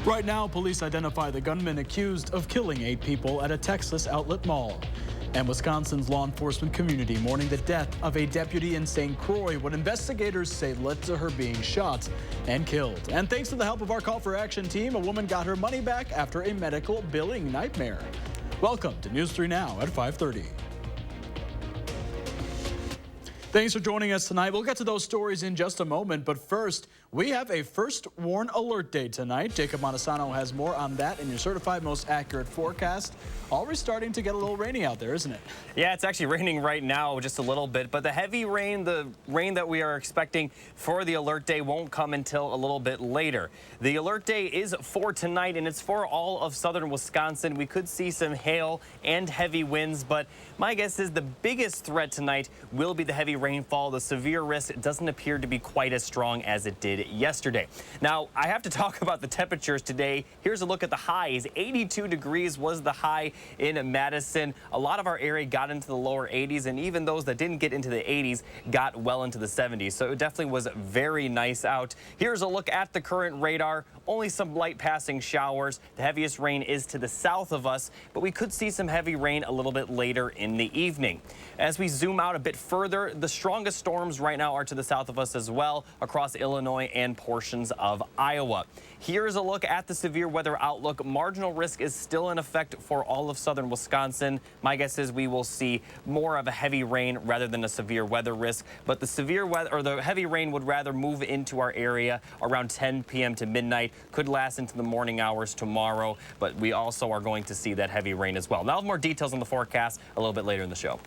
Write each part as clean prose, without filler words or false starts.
Right now, police identify the gunman accused of killing 8 people at a Texas outlet mall. And Wisconsin's law enforcement community mourning the death of a deputy in St. Croix, what investigators say led to her being shot and killed. And thanks to the help of our Call for Action team, a woman got her money back after a medical billing nightmare. Welcome to News 3 Now at 5:30. Thanks for joining us tonight. We'll get to those stories in just a moment, but first, we have a first warn alert day tonight. Jacob Madison has more on that in your certified most accurate forecast. Already starting to get a little rainy out there, isn't it? Yeah, it's actually raining right now just a little bit, but the heavy rain, the rain that we are expecting for the alert day won't come until a little bit later. The alert day is for tonight, and it's for all of southern Wisconsin. We could see some hail and heavy winds, but my guess is the biggest threat tonight will be the heavy rainfall. The severe risk doesn't appear to be quite as strong as it did yesterday. Now, I have to talk about the temperatures today. Here's a look at the highs. 82 degrees was the high in Madison. A lot of our area got into the lower 80s, and even those that didn't get into the 80s got well into the 70s. So it definitely was very nice out. Here's a look at the current radar. Only some light passing showers. The heaviest rain is to the south of us, but we could see some heavy rain a little bit later in the evening. As we zoom out a bit further, the strongest storms right now are to the south of us as well, across Illinois and portions of Iowa. Here's a look at the severe weather outlook. Marginal risk is still in effect for all of southern Wisconsin. My guess is we will see more of a heavy rain rather than a severe weather risk, but the severe weather or the heavy rain would rather move into our area around 10 p.m. to midnight. Could last into the morning hours tomorrow, but we also are going to see that heavy rain as well. Now, more details on the forecast a little bit later in the show.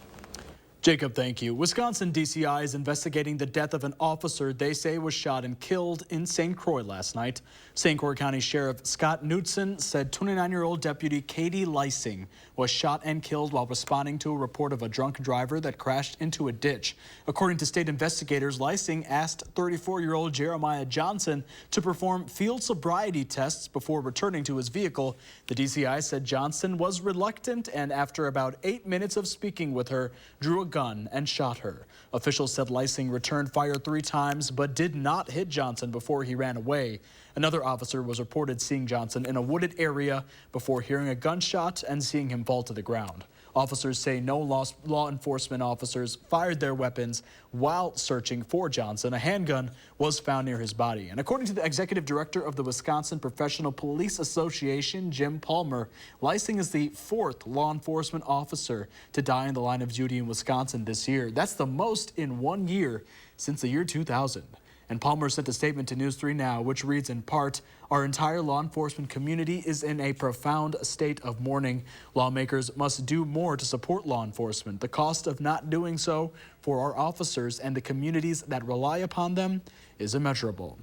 Jacob, thank you. Wisconsin DCI is investigating the death of an officer they say was shot and killed in St. Croix last night. St. Croix County Sheriff Scott Knutson said 29-year-old Deputy Katie Lysing was shot and killed while responding to a report of a drunk driver that crashed into a ditch. According to state investigators, Lysing asked 34-year-old Jeremiah Johnson to perform field sobriety tests before returning to his vehicle. The DCI said Johnson was reluctant and after about 8 minutes of speaking with her, drew a gun and shot her. Officials said Lysing returned fire 3 times but did not hit Johnson before he ran away. Another officer was reported seeing Johnson in a wooded area before hearing a gunshot and seeing him fall to the ground. Officers say no law enforcement officers fired their weapons while searching for Johnson. A handgun was found near his body. And according to the executive director of the Wisconsin Professional Police Association, Jim Palmer, Lysing is the 4th law enforcement officer to die in the line of duty in Wisconsin this year. That's the most in 1 year since the year 2000. And Palmer sent a statement to News 3 Now, which reads in part, "Our entire law enforcement community is in a profound state of mourning. Lawmakers must do more to support law enforcement. The cost of not doing so for our officers and the communities that rely upon them is immeasurable."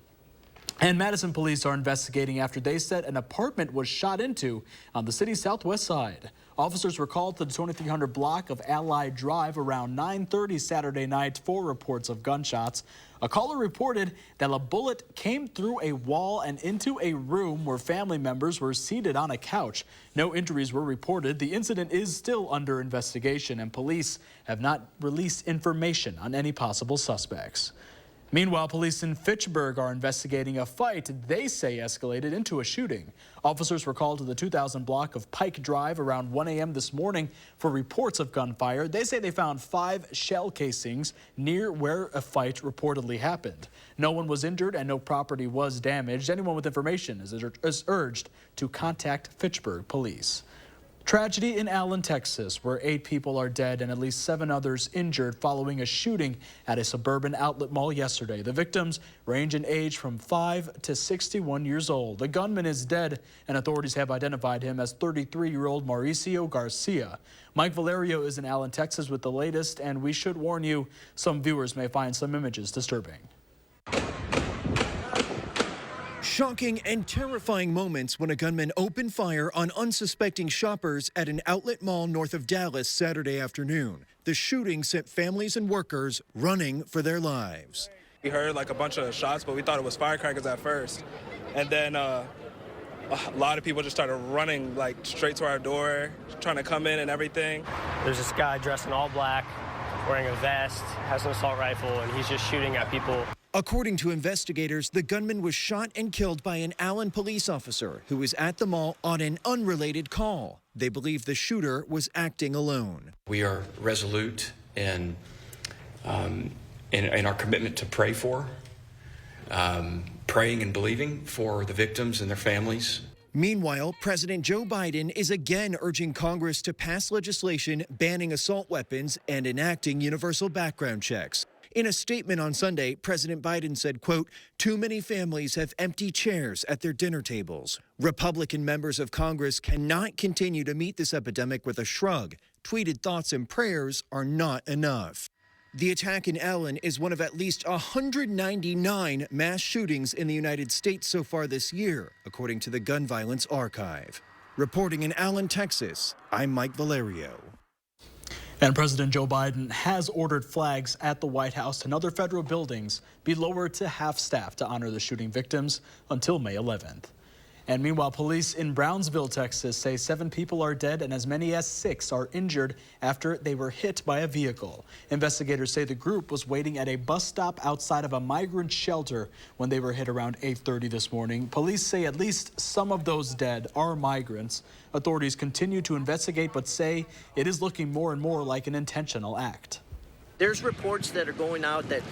And Madison police are investigating after they said an apartment was shot into on the city's southwest side. Officers were called to the 2300 block of Allied Drive around 9:30 Saturday night for reports of gunshots. A caller reported that a bullet came through a wall and into a room where family members were seated on a couch. No injuries were reported. The incident is still under investigation, and police have not released information on any possible suspects. Meanwhile, police in Fitchburg are investigating a fight they say escalated into a shooting. Officers were called to the 2000 block of Pike Drive around 1 a.m. this morning for reports of gunfire. They say they found 5 shell casings near where a fight reportedly happened. No one was injured and no property was damaged. Anyone with information is urged to contact Fitchburg police. Tragedy in Allen, Texas, where 8 people are dead and at least 7 others injured following a shooting at a suburban outlet mall yesterday. The victims range in age from 5 to 61 years old. The gunman is dead, and authorities have identified him as 33-year-old Mauricio Garcia. Mike Valerio is in Allen, Texas with the latest, and we should warn you, some viewers may find some images disturbing. Shocking and terrifying moments when a gunman opened fire on unsuspecting shoppers at an outlet mall north of Dallas Saturday afternoon. The shooting sent families and workers running for their lives. We heard like a bunch of shots, but we thought it was firecrackers at first. And then a lot of people just started running like straight to our door, trying to come in and everything. There's this guy dressed in all black, wearing a vest, has an assault rifle, and he's just shooting at people. According to investigators, the gunman was shot and killed by an Allen police officer who was at the mall on an unrelated call. They believe the shooter was acting alone. We are resolute in our commitment to pray for, praying and believing for the victims and their families. Meanwhile, President Joe Biden is again urging Congress to pass legislation banning assault weapons and enacting universal background checks. In a statement on Sunday, President Biden said, quote, "Too many families have empty chairs at their dinner tables." Republican members of Congress cannot continue to meet this epidemic with a shrug. Tweeted thoughts and prayers are not enough. The attack in Allen is one of at least 199 mass shootings in the United States so far this year, according to the Gun Violence Archive. Reporting in Allen, Texas, I'm Mike Valerio. And President Joe Biden has ordered flags at the White House and other federal buildings be lowered to half-staff to honor the shooting victims until May 11th. And meanwhile, police in Brownsville, Texas say 7 people are dead and as many as 6 are injured after they were hit by a vehicle. Investigators say the group was waiting at a bus stop outside of a migrant shelter when they were hit around 8:30 this morning. Police say at least some of those dead are migrants. Authorities continue to investigate but say it is looking more and more like an intentional act. There's reports that are going out that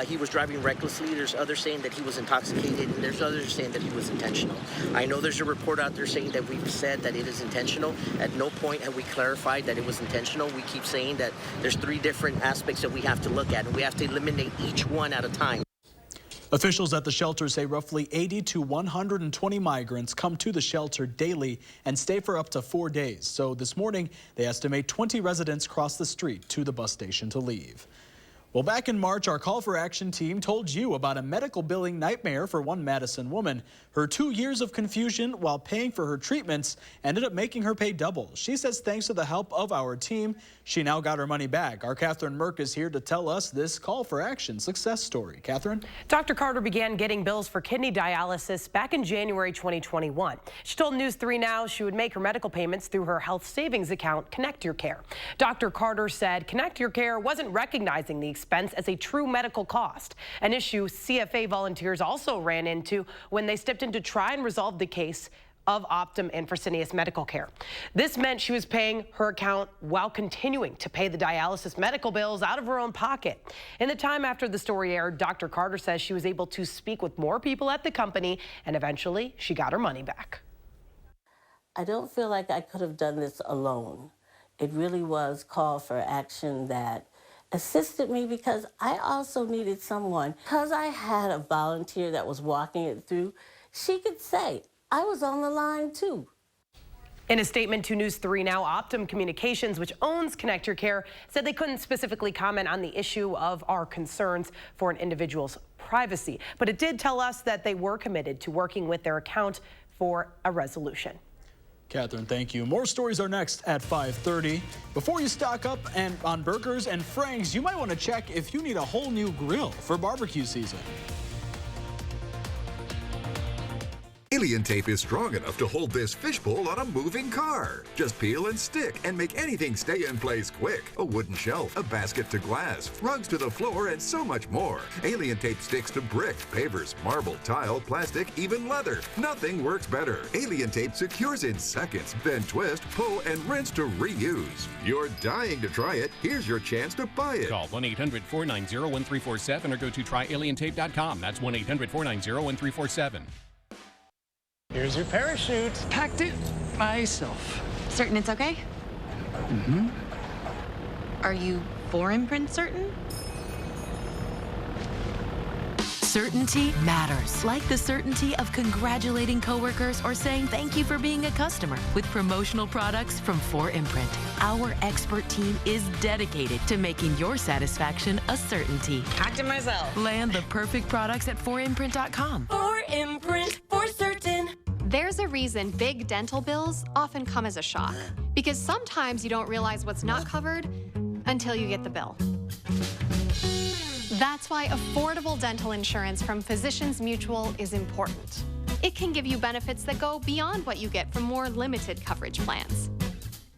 he was driving recklessly. There's others saying that he was intoxicated, and there's others saying that he was intentional. I know there's a report out there saying that we've said that it is intentional. At no point have we clarified that it was intentional. We keep saying that there's 3 different aspects that we have to look at, and we have to eliminate each one at a time. Officials at the shelter say roughly 80 to 120 migrants come to the shelter daily and stay for up to 4 days. So this morning, they estimate 20 residents crossed the street to the bus station to leave. Well, back in March, our Call for Action team told you about a medical billing nightmare for one Madison woman. Her 2 years of confusion while paying for her treatments ended up making her pay double. She says thanks to the help of our team, she now got her money back. Our Catherine Merck is here to tell us this Call for Action success story. Catherine? Dr. Carter began getting bills for kidney dialysis back in January 2021. She told News 3 Now she would make her medical payments through her health savings account, Connect Your Care. Dr. Carter said Connect Your Care wasn't recognizing the expense as a true medical cost, an issue CFA volunteers also ran into when they stepped in to try and resolve the case of Optum and Fresenius Medical Care. This meant she was paying her account while continuing to pay the dialysis medical bills out of her own pocket. In the time after the story aired, Dr. Carter says she was able to speak with more people at the company, and eventually she got her money back. I don't feel like I could have done this alone. It really was Call for Action that assisted me because I also needed someone. Because I had a volunteer that was walking it through, she could say, I was on the line too. In a statement to News 3 Now, Optum Communications, which owns Connect Your Care, said they couldn't specifically comment on the issue of our concerns for an individual's privacy. But it did tell us that they were committed to working with their account for a resolution. Catherine, thank you. More stories are next at 5:30. Before you stock up on burgers and franks, you might want to check if you need a whole new grill for barbecue season. Alien tape is strong enough to hold this fishbowl on a moving car. Just peel and stick and make anything stay in place quick. A wooden shelf, a basket to glass, rugs to the floor, and so much more. Alien tape sticks to brick, pavers, marble, tile, plastic, even leather. Nothing works better. Alien tape secures in seconds, then twist, pull, and rinse to reuse. You're dying to try it. Here's your chance to buy it. Call 1-800-490-1347 or go to tryalientape.com. That's 1-800-490-1347. Here's your parachute. Packed it myself. Certain it's okay? Mm-hmm. Are you for imprint certain? Certainty matters, like the certainty of congratulating coworkers or saying thank you for being a customer with promotional products from 4imprint. Our expert team is dedicated to making your satisfaction a certainty. Packed it myself. Land the perfect products at 4imprint.com. 4imprint, for certain. There's a reason big dental bills often come as a shock, because sometimes you don't realize what's not covered until you get the bill. That's why affordable dental insurance from Physicians Mutual is important. It can give you benefits that go beyond what you get from more limited coverage plans.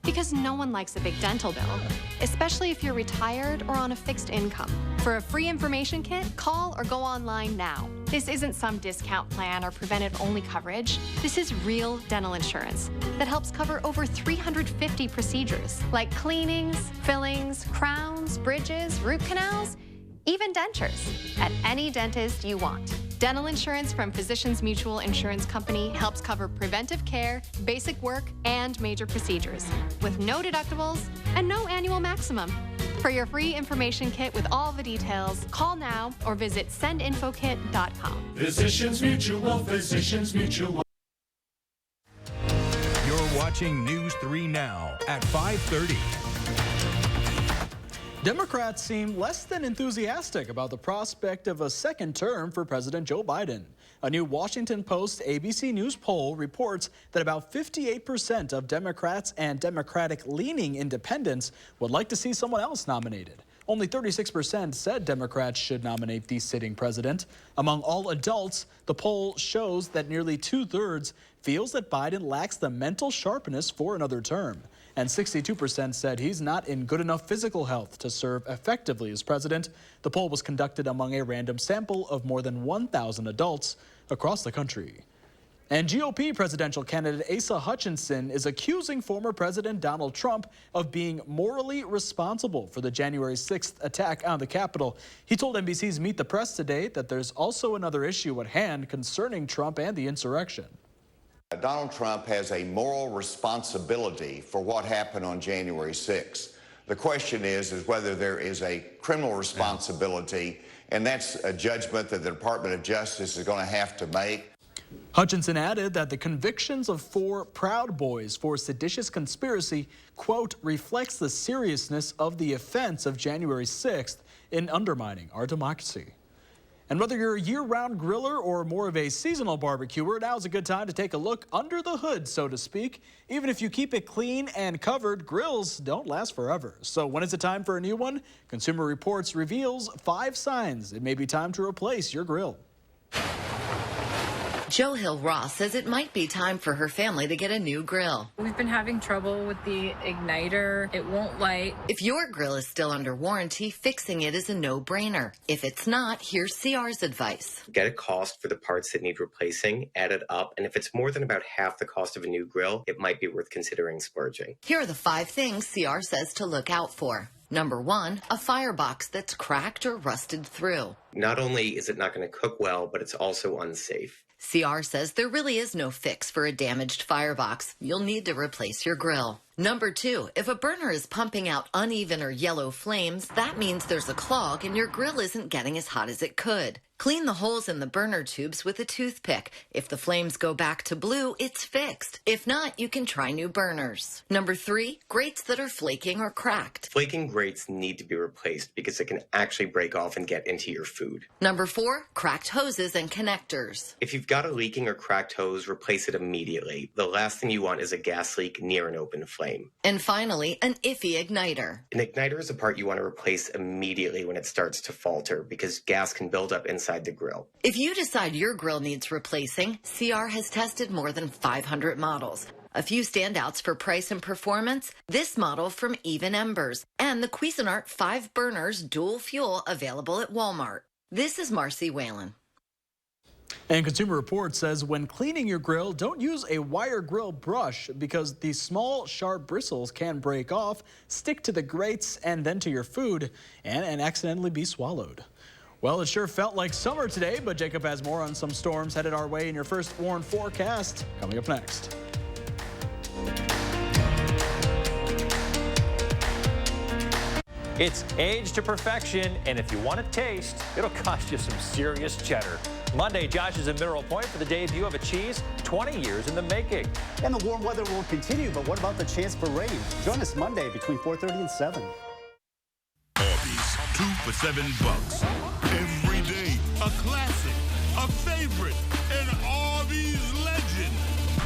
Because no one likes a big dental bill, especially if you're retired or on a fixed income. For a free information kit, call or go online now. This isn't some discount plan or preventive-only coverage. This is real dental insurance that helps cover over 350 procedures, like cleanings, fillings, crowns, bridges, root canals, even dentures, at any dentist you want. Dental insurance from Physicians Mutual Insurance Company helps cover preventive care, basic work, and major procedures, with no deductibles and no annual maximum. For your free information kit with all the details, call now or visit sendinfokit.com. Physicians Mutual, Physicians Mutual. You're watching News 3 Now at 5:30. Democrats seem less than enthusiastic about the prospect of a second term for President Joe Biden. A new Washington Post ABC News poll reports that about 58% of Democrats and Democratic-leaning independents would like to see someone else nominated. Only 36% said Democrats should nominate the sitting president. Among all adults, the poll shows that nearly 2/3 feels that Biden lacks the mental sharpness for another term. And 62% said he's not in good enough physical health to serve effectively as president. The poll was conducted among a random sample of more than 1,000 adults across the country. And GOP presidential candidate Asa Hutchinson is accusing former President Donald Trump of being morally responsible for the January 6th attack on the Capitol. He told NBC's Meet the Press today that there's also another issue at hand concerning Trump and the insurrection. Donald Trump has a moral responsibility for what happened on January 6th. The question is whether there is a criminal responsibility, and that's a judgment that the Department of Justice is going to have to make. Hutchinson added that the convictions of 4 Proud Boys for seditious conspiracy, quote, reflects the seriousness of the offense of January 6th in undermining our democracy. And whether you're a year-round griller or more of a seasonal barbecuer, now's a good time to take a look under the hood, so to speak. Even if you keep it clean and covered, grills don't last forever. So when is it time for a new one? Consumer Reports reveals 5 signs it may be time to replace your grill. Jo Hill Ross says it might be time for her family to get a new grill. We've been having trouble with the igniter. It won't light. If your grill is still under warranty, fixing it is a no-brainer. If it's not, here's CR's advice. Get a cost for the parts that need replacing, add it up, and if it's more than about half the cost of a new grill, it might be worth considering splurging. Here are the 5 things CR says to look out for. Number 1, a firebox that's cracked or rusted through. Not only is it not going to cook well, but it's also unsafe. CR says there really is no fix for a damaged firebox. You'll need to replace your grill. Number 2, if a burner is pumping out uneven or yellow flames, that means there's a clog and your grill isn't getting as hot as it could. Clean the holes in the burner tubes with a toothpick. If the flames go back to blue, it's fixed. If not, you can try new burners. Number 3, grates that are flaking or cracked. Flaking grates need to be replaced because it can actually break off and get into your food. Number 4, cracked hoses and connectors. If you've got a leaking or cracked hose, replace it immediately. The last thing you want is a gas leak near an open flame. And finally, an iffy igniter. An igniter is a part you want to replace immediately when it starts to falter because gas can build up inside the grill. If you decide your grill needs replacing, CR has tested more than 500 models. A few standouts for price and performance, this model from Even Embers and the Cuisinart 5 burners dual fuel available at Walmart. This is Marcy Whalen. And Consumer Reports says when cleaning your grill, don't use a wire grill brush because the small, sharp bristles can break off, stick to the grates and then to your food, and accidentally be swallowed. Well, it sure felt like summer today, but Jacob has more on some storms headed our way in your first warned forecast coming up next. It's aged to perfection, and if you want to taste, it'll cost you some serious cheddar. Monday, Josh is in Mineral Point for the debut of a cheese 20 years in the making. And the warm weather will continue, but what about the chance for rain? Join us Monday between 4:30 and 7. Arby's, 2 for $7. Every day, a classic, a favorite, an Arby's legend.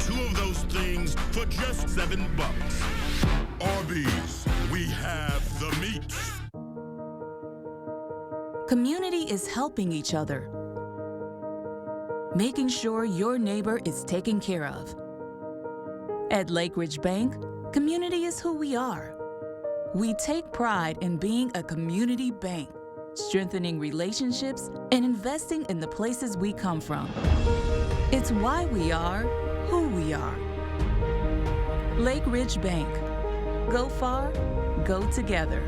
2 of those things for just $7. Arby's, we have the meat. Community is helping each other, making sure your neighbor is taken care of. At Lake Ridge Bank, community is who we are. We take pride in being a community bank, strengthening relationships, and investing in the places we come from. It's why we are who we are. Lake Ridge Bank. Go far, go together.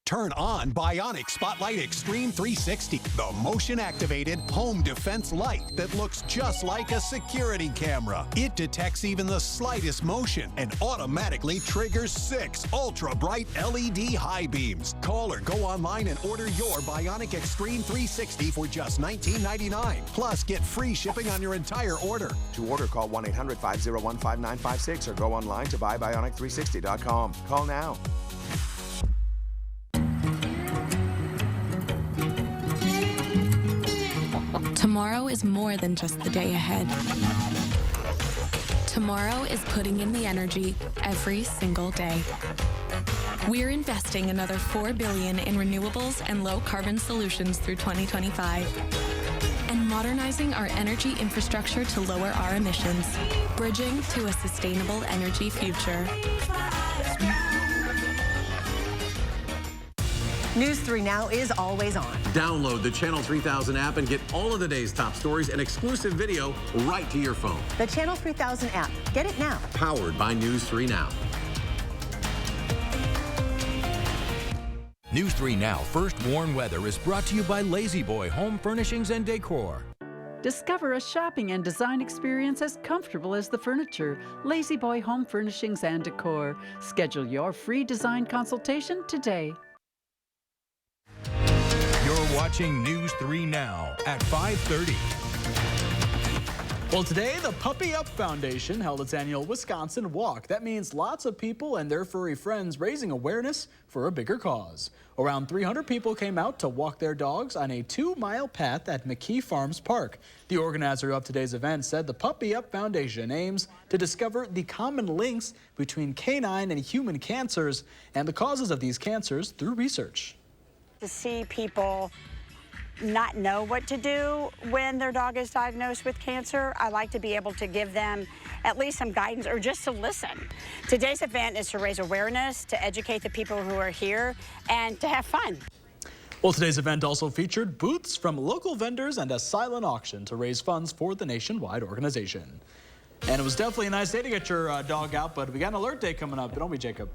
Turn on Bionic Spotlight Extreme 360, the motion-activated home defense light that looks just like a security camera. It detects even the slightest motion and automatically triggers 6 ultra-bright LED high beams. Call or go online and order your Bionic Extreme 360 for just $19.99. Plus, get free shipping on your entire order. To order, call 1-800-501-5956 or go online to buybionic360.com. Call now. Tomorrow is more than just the day ahead. Tomorrow is putting in the energy every single day. We're investing another $4 billion in renewables and low-carbon solutions through 2025 and modernizing our energy infrastructure to lower our emissions, bridging to a sustainable energy future. News 3 Now is always on. Download the Channel 3000 app and get all of the day's top stories and exclusive video right to your phone. The Channel 3000 app. Get it now. Powered by News 3 Now. News 3 Now First Warn Weather is brought to you by Lazy Boy Home Furnishings and Decor. Discover a shopping and design experience as comfortable as the furniture. Lazy Boy Home Furnishings and Decor. Schedule your free design consultation today. You're watching News 3 Now at 5:30. Well, today, the Puppy Up Foundation held its annual Wisconsin Walk. That means lots of people and their furry friends raising awareness for a bigger cause. Around 300 people came out to walk their dogs on a 2-mile path at McKee Farms Park. The organizer of today's event said the Puppy Up Foundation aims to discover the common links between canine and human cancers and the causes of these cancers through research. To see people not know what to do when their dog is diagnosed with cancer, I like to be able to give them at least some guidance or just to listen. Today's event is to raise awareness, to educate the people who are here, and to have fun. Well, today's event also featured booths from local vendors and a silent auction to raise funds for the nationwide organization. And it was definitely a nice day to get your dog out, but we got an alert day coming up, don't we, Jacob?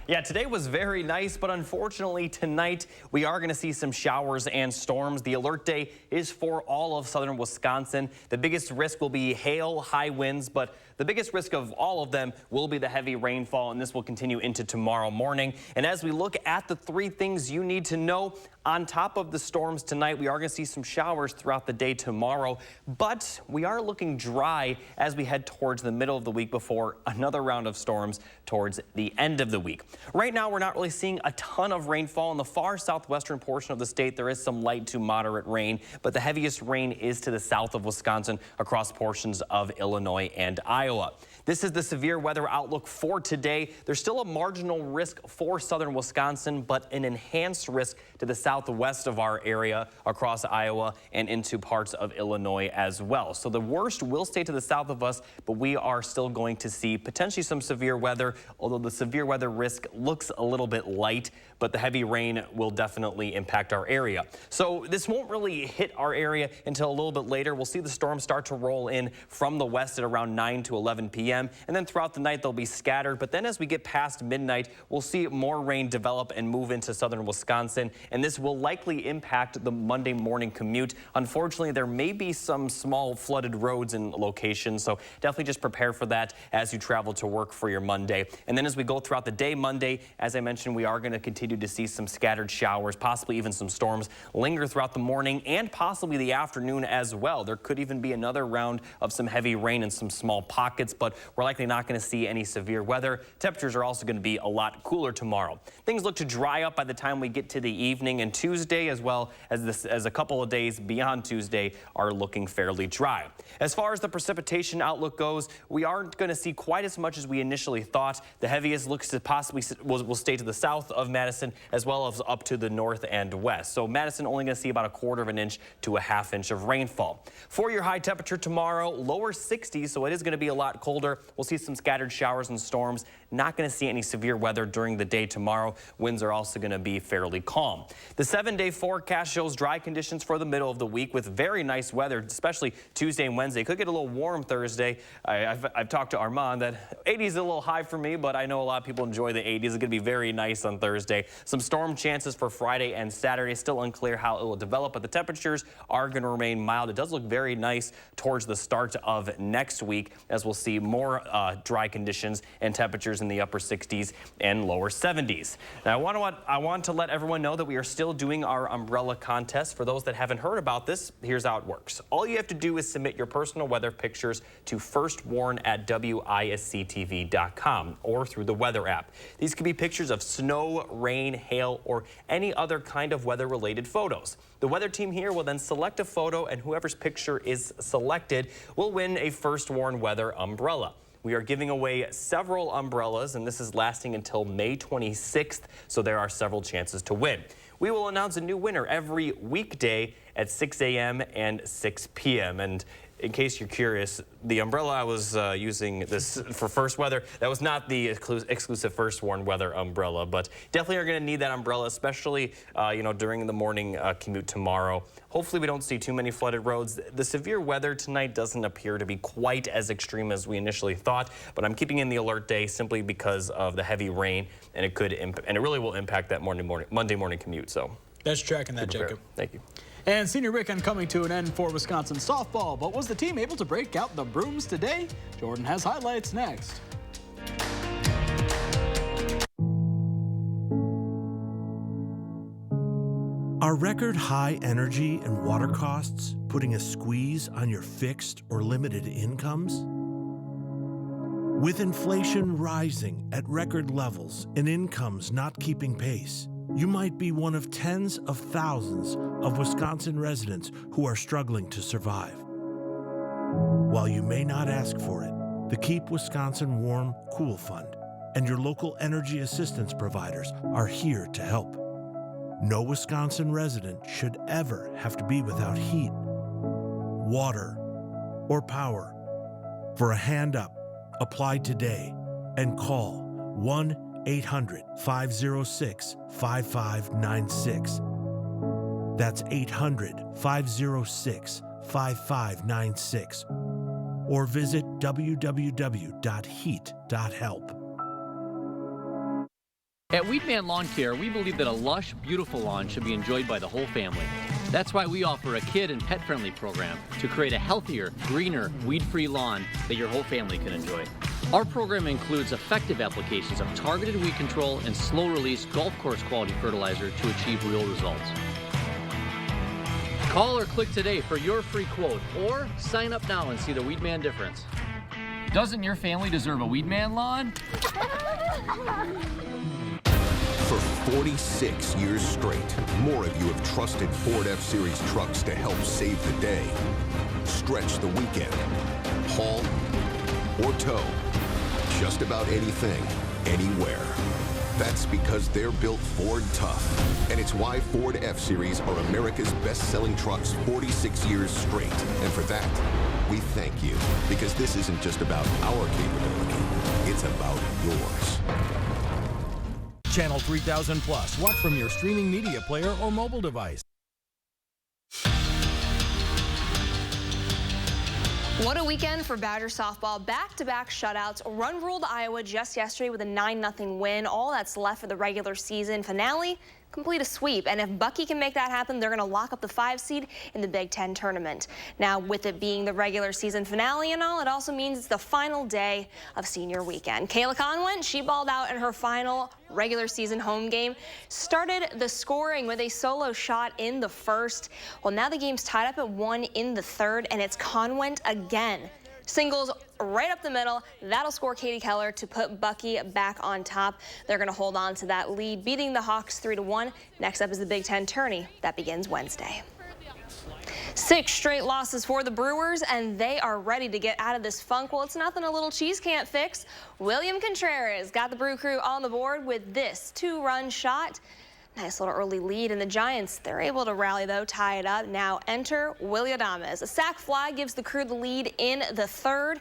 Yeah, today was very nice, but unfortunately tonight we are going to see some showers and storms. The alert day is for all of southern Wisconsin. The biggest risk will be hail, high winds, but the biggest risk of all of them will be the heavy rainfall, and this will continue into tomorrow morning. And as we look at the 3 things you need to know, on top of the storms tonight, we are going to see some showers throughout the day tomorrow, but we are looking dry as we head towards the middle of the week before another round of storms towards the end of the week. Right now, we're not really seeing a ton of rainfall. In the far southwestern portion of the state, there is some light to moderate rain, but the heaviest rain is to the south of Wisconsin across portions of Illinois and Iowa. This is the severe weather outlook for today. There's still a marginal risk for southern Wisconsin, but an enhanced risk to the southwest of our area across Iowa and into parts of Illinois as well. So the worst will stay to the south of us, but we are still going to see potentially some severe weather, although the severe weather risk looks a little bit light, but the heavy rain will definitely impact our area. So this won't really hit our area until a little bit later. We'll see the storm start to roll in from the west at around 9 to 11 p.m. And then throughout the night, they'll be scattered. But then as we get past midnight, we'll see more rain develop and move into southern Wisconsin. And this will likely impact the Monday morning commute. Unfortunately, there may be some small flooded roads in locations. So definitely just prepare for that as you travel to work for your Monday. And then as we go throughout the day Monday, as I mentioned, we are going to continue to see some scattered showers, possibly even some storms linger throughout the morning and possibly the afternoon as well. There could even be another round of some heavy rain in some small pockets, but we're likely not going to see any severe weather. Temperatures are also going to be a lot cooler tomorrow. Things look to dry up by the time we get to the evening, and Tuesday as well as a couple of days beyond Tuesday are looking fairly dry. As far as the precipitation outlook goes, we aren't going to see quite as much as we initially thought. The heaviest looks to possibly will stay to the south of Madison as well as up to the north and west. So Madison only going to see about 1/4 of an inch to a 1/2 inch of rainfall. For your high temperature tomorrow, lower 60s, so it is going to be a lot colder. We'll see some scattered showers and storms. Not going to see any severe weather during the day tomorrow. Winds are also going to be fairly calm. The 7-day forecast shows dry conditions for the middle of the week with very nice weather, especially Tuesday and Wednesday. Could get a little warm Thursday. I've talked to Armand that 80 is a little high for me, but I know a lot of people enjoy the 80s. It's going to be very nice on Thursday. Some storm chances for Friday and Saturday. Still unclear how it will develop, but the temperatures are going to remain mild. It does look very nice towards the start of next week as we'll see more dry conditions and temperatures in the upper 60s and lower 70s. Now, I want to let everyone know that we are still doing our umbrella contest. For those that haven't heard about this, here's how it works. All you have to do is submit your personal weather pictures to firstwarn@WISC-TV.com or through the weather app. These could be pictures of snow, rain, hail, or any other kind of weather-related photos. The weather team here will then select a photo, and whoever's picture is selected will win a First Warn Weather umbrella. We are giving away several umbrellas, and this is lasting until May 26th, so there are several chances to win. We will announce a new winner every weekday at 6 a.m. and 6 p.m. And in case you're curious, the umbrella I was using this for First Weather, that was not the exclusive First Warn Weather umbrella, but definitely are going to need that umbrella, especially during the morning commute tomorrow. Hopefully we don't see too many flooded roads. The severe weather tonight doesn't appear to be quite as extreme as we initially thought, but I'm keeping in the alert day simply because of the heavy rain, and it really will impact that Monday morning commute. So that's tracking that, Jacob. Thank you. And senior weekend coming to an end for Wisconsin softball, but was the team able to break out the brooms today? Jordan has highlights next. Are record high energy and water costs putting a squeeze on your fixed or limited incomes? With inflation rising at record levels and incomes not keeping pace, you might be one of tens of thousands of Wisconsin residents who are struggling to survive. While you may not ask for it, the Keep Wisconsin Warm Cool Fund and your local energy assistance providers are here to help. No Wisconsin resident should ever have to be without heat, water, or power. For a hand up, apply today and call 1-800-506-5596. That's 800-506-5596. Or visit www.heat.help. At Weedman Lawn Care, we believe that a lush, beautiful lawn should be enjoyed by the whole family. That's why we offer a kid and pet-friendly program to create a healthier, greener, weed-free lawn that your whole family can enjoy. Our program includes effective applications of targeted weed control and slow-release golf course quality fertilizer to achieve real results. Call or click today for your free quote, or sign up now and see the Weedman difference. Doesn't your family deserve a Weedman lawn? For 46 years straight, more of you have trusted Ford F-Series trucks to help save the day, stretch the weekend, haul, or tow. Just about anything, anywhere. That's because they're built Ford tough. And it's why Ford F-Series are America's best-selling trucks 46 years straight. And for that, we thank you. Because this isn't just about our capability, it's about yours. Channel 3000 Plus. Watch from your streaming media player or mobile device. What a weekend for Badger softball. Back-to-back shutouts. Run ruled Iowa just yesterday with a 9-0 win. All that's left for the regular season finale, complete a sweep. And if Bucky can make that happen, they're going to lock up the 5 seed in the Big Ten tournament. Now, with it being the regular season finale and all, it also means it's the final day of senior weekend. Kayla Conwent, she balled out in her final regular season home game, started the scoring with a solo shot in the first. Well, now the game's tied up at 1 in the third, and it's Conwent again. Singles right up the middle. That'll score Katie Keller to put Bucky back on top. They're going to hold on to that lead, beating the Hawks 3-1. Next up is the Big Ten tourney. That begins Wednesday. 6 straight losses for the Brewers, and they are ready to get out of this funk. Well, it's nothing a little cheese can't fix. William Contreras got the Brew Crew on the board with this 2-run shot. Nice little early lead, and the Giants, they're able to rally, though, tie it up. Now enter Willy Adames. A sac fly gives the Crew the lead in the 3rd,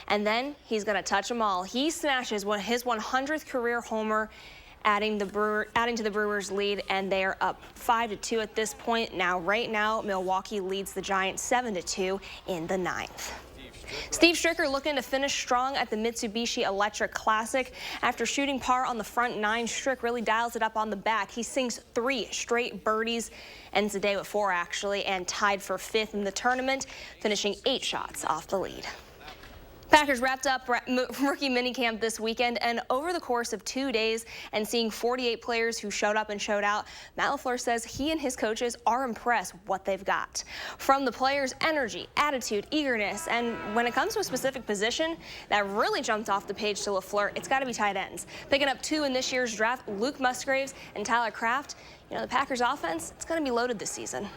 and then he's going to touch them all. He smashes his 100th career homer, adding to the Brewers' lead, and they are up 5-2 at this point. Right now, Milwaukee leads the Giants 7-2 in the 9th. Steve Stricker looking to finish strong at the Mitsubishi Electric Classic. After shooting par on the front 9, Strick really dials it up on the back. He sinks 3 straight birdies, ends the day with 4 actually, and tied for 5th in the tournament, finishing 8 shots off the lead. Packers wrapped up rookie minicamp this weekend, and over the course of 2 days and seeing 48 players who showed up and showed out, Matt LaFleur says he and his coaches are impressed with what they've got. From the players' energy, attitude, eagerness, and when it comes to a specific position that really jumped off the page to LaFleur, it's got to be tight ends. Picking up 2 in this year's draft, Luke Musgraves and Tyler Kraft. You know, the Packers offense, it's going to be loaded this season.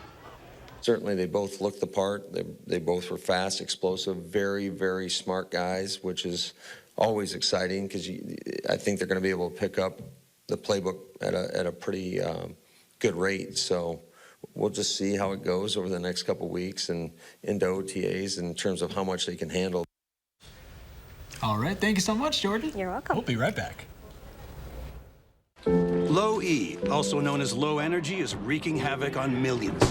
Certainly, they both looked the part. They both were fast, explosive, very, very smart guys, which is always exciting because I think they're going to be able to pick up the playbook at a pretty good rate. So we'll just see how it goes over the next couple of weeks and into OTAs in terms of how much they can handle. All right. Thank you so much, Jordan. You're welcome. We'll be right back. Low E, also known as low energy, is wreaking havoc on millions.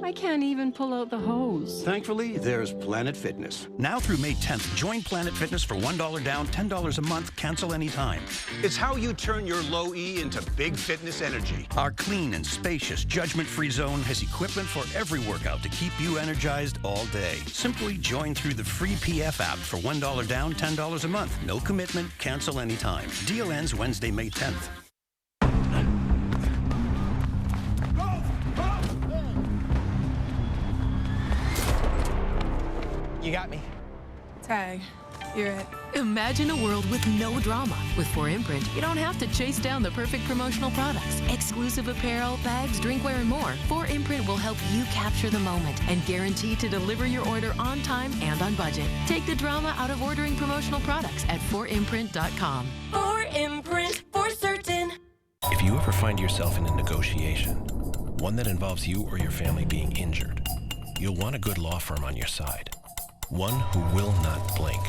I can't even pull out the hose. Thankfully, there's Planet Fitness. Now through May 10th, join Planet Fitness for $1 down, $10 a month, cancel anytime. It's how you turn your low E into big fitness energy. Our clean and spacious, judgment-free zone has equipment for every workout to keep you energized all day. Simply join through the free PF app for $1 down, $10 a month. No commitment, cancel anytime. Deal ends Wednesday, May 10th. You got me. Tag, you're it. Imagine a world with no drama. With 4imprint, you don't have to chase down the perfect promotional products. Exclusive apparel, bags, drinkware, and more. 4imprint will help you capture the moment and guarantee to deliver your order on time and on budget. Take the drama out of ordering promotional products at 4imprint.com. 4imprint, for certain. If you ever find yourself in a negotiation, one that involves you or your family being injured, you'll want a good law firm on your side. One who will not blink.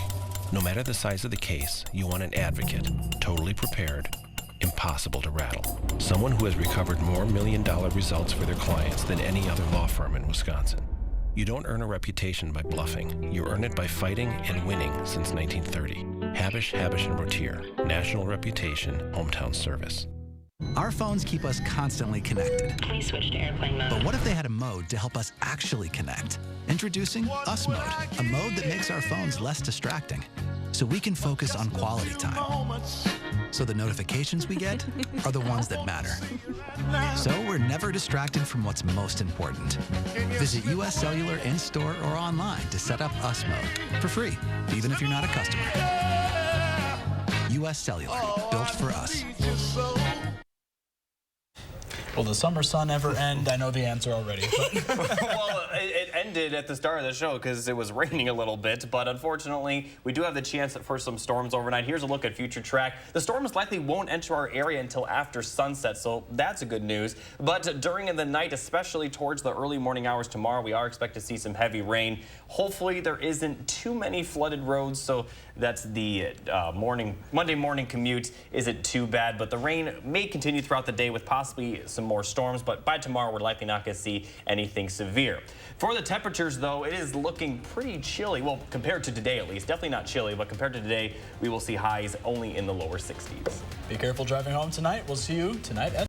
No matter the size of the case, you want an advocate, totally prepared, impossible to rattle. Someone who has recovered more million-dollar results for their clients than any other law firm in Wisconsin. You don't earn a reputation by bluffing. You earn it by fighting and winning since 1930. Habish, Habish & Rotier. National reputation, hometown service. Our phones keep us constantly connected. Please switch to airplane mode. But what if they had a mode to help us actually connect? Introducing Us Mode, a mode that makes our phones less distracting, so we can focus on quality time. So the notifications we get are the ones that matter. So we're never distracted from what's most important. Visit US Cellular in-store or online to set up Us Mode for free, even if you're not a customer. US Cellular, built for us. Will the summer sun ever end? I know the answer already. Well, it ended at the start of the show because it was raining a little bit, but unfortunately, we do have the chance for some storms overnight. Here's a look at future track. The storms likely won't enter our area until after sunset, so that's a good news. But during the night, especially towards the early morning hours tomorrow, we are expected to see some heavy rain. Hopefully, there isn't too many flooded roads, so that's the Monday morning commute isn't too bad. But the rain may continue throughout the day with possibly some more storms, but by tomorrow we're likely not going to see anything severe. For the temperatures, though, it is looking pretty chilly. Well, compared to today at least. Definitely not chilly, but compared to today, we will see highs only in the lower 60s. Be careful driving home tonight. We'll see you tonight at